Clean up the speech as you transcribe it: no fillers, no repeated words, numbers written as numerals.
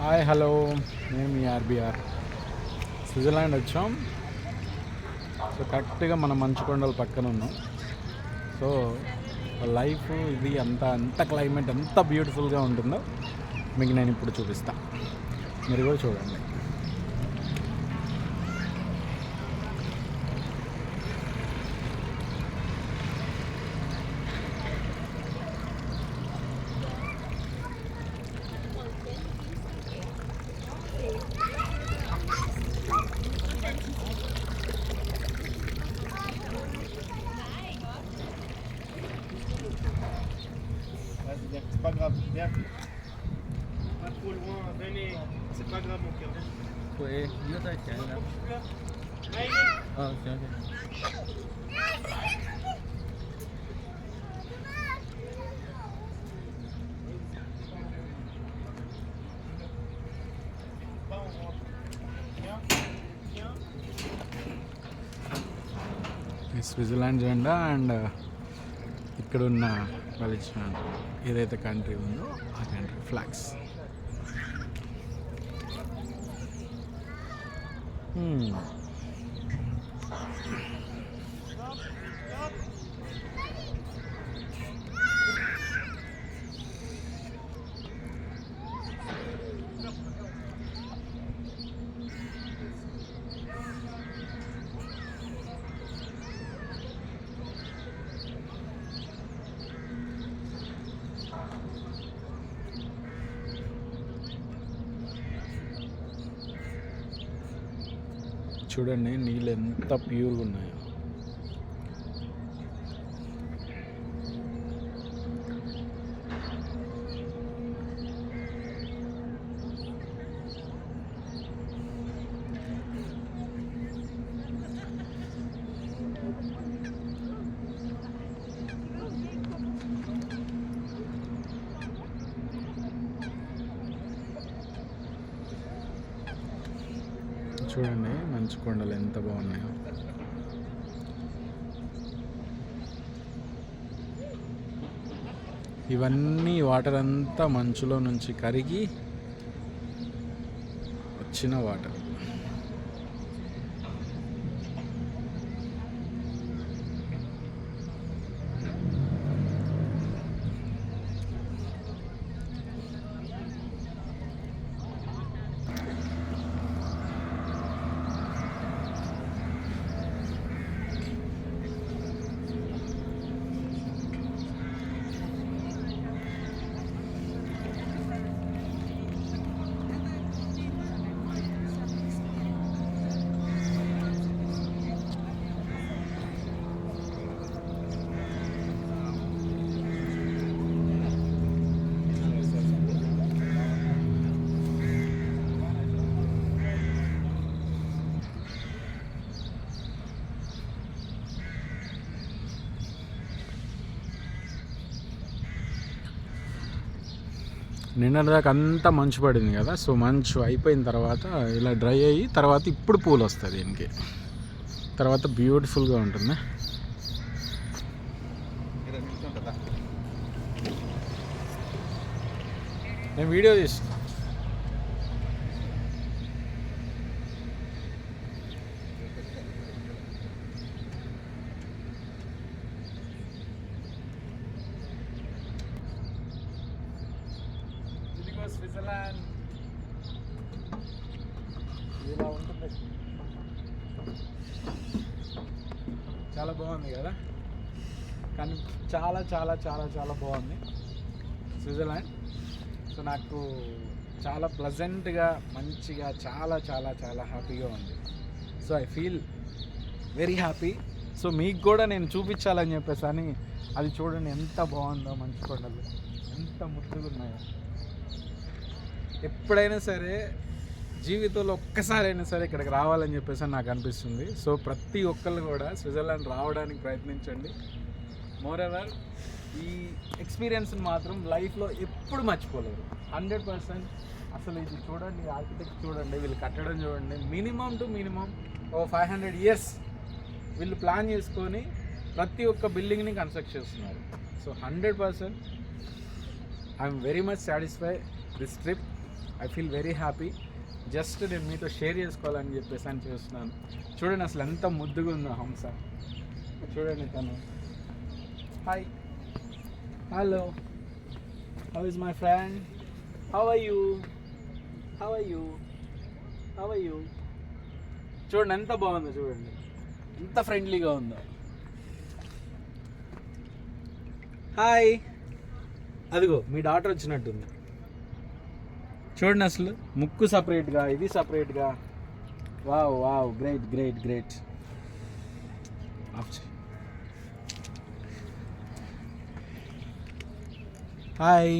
Hi hello, మేము మీ RBR Switzerland వచ్చాం. So కరెక్ట్గా మనం మంచు కొండల పక్కన ఉన్నాం. సో లైఫ్ ఇది అంత క్లైమేట్ ఎంత బ్యూటిఫుల్గా ఉంటుందో మీకు నేను ఇప్పుడు చూపిస్తాను. మీరు కూడా చూడండి. C'est pas grave, viens. Pas trop loin, venez. C'est pas grave mon cœur. Oui, il y a quelqu'un là. Ah, ok, ok. ఈ స్విట్జర్లాండ్ జెండా అండ్ ఇక్కడ ఉన్న వాళ్ళు ఇచ్చిన ఏదైతే కంట్రీ ఉందో ఆ కంట్రీ ఫ్లాగ్స్. చూడండి నీళ్ళు ఎంత ప్యూర్గా ఉన్నాయో. చూడండి మంచు కొండలు ఎంత బాగున్నాయో. ఇవన్నీ వాటర్ అంతా మంచులో నుంచి కరిగి వచ్చిన వాటర్. నిన్నటిదాకా అంతా మంచు పడింది కదా. సో మంచు అయిపోయిన తర్వాత ఇలా డ్రై అయ్యి తర్వాత ఇప్పుడు పూలు వస్తుంది దీనికి. తర్వాత బ్యూటిఫుల్గా ఉంటుంది. నేను వీడియో తీస్తాను. స్విట్జర్లాండ్ ఇలా ఉంటుంది. చాలా బాగుంది కదా, కానీ చాలా చాలా చాలా చాలా బాగుంది స్విట్జర్లాండ్. సో నాకు చాలా ప్లజెంట్గా మంచిగా చాలా చాలా చాలా హ్యాపీగా ఉంది. So I feel very happy. So మీకు కూడా నేను చూపించాలని చెప్పేసి అని అది చూడండి ఎంత బాగుందో. మంచు కొండలు ఎంత ముద్దుగా ఉన్నాయో. ఎప్పుడైనా సరే జీవితంలో ఒక్కసారైనా సరే ఇక్కడికి రావాలని చెప్పేసి నాకు అనిపిస్తుంది. సో ప్రతి ఒక్కళ్ళు కూడా స్విట్జర్లాండ్ రావడానికి ప్రయత్నించండి. మోరెవర్ ఈ ఎక్స్పీరియన్స్ని మాత్రం లైఫ్లో ఎప్పుడు మర్చిపోలేరు 100%. అసలు ఇది చూడండి, ఆర్కిటెక్ట్ చూడండి, వీళ్ళు కట్టడం చూడండి. మినిమం టు మినిమం 500 years వీళ్ళు ప్లాన్ చేసుకొని ప్రతి ఒక్క బిల్డింగ్ని కన్స్ట్రక్ట్ చేస్తున్నారు. So 100% I'm very much satisfy this trip. I feel very happy. Just నేను మీతో షేర్ చేసుకోవాలని చెప్పేసి అని చేస్తున్నాను. చూడండి అసలు ఎంత ముద్దుగా ఉందో హంస. చూడండి తను. Hi, hello, how is my friend, how are you, how are you, how are you. చూడండి ఎంత బాగుందో, చూడండి ఎంత ఫ్రెండ్లీగా ఉందో. హాయ్, అదిగో మీ డాటర్ వచ్చినట్టుంది. చూడండి అసలు ముక్కు సపరేట్గా, ఇది సపరేట్గా. Wow wow, great great great. Hi.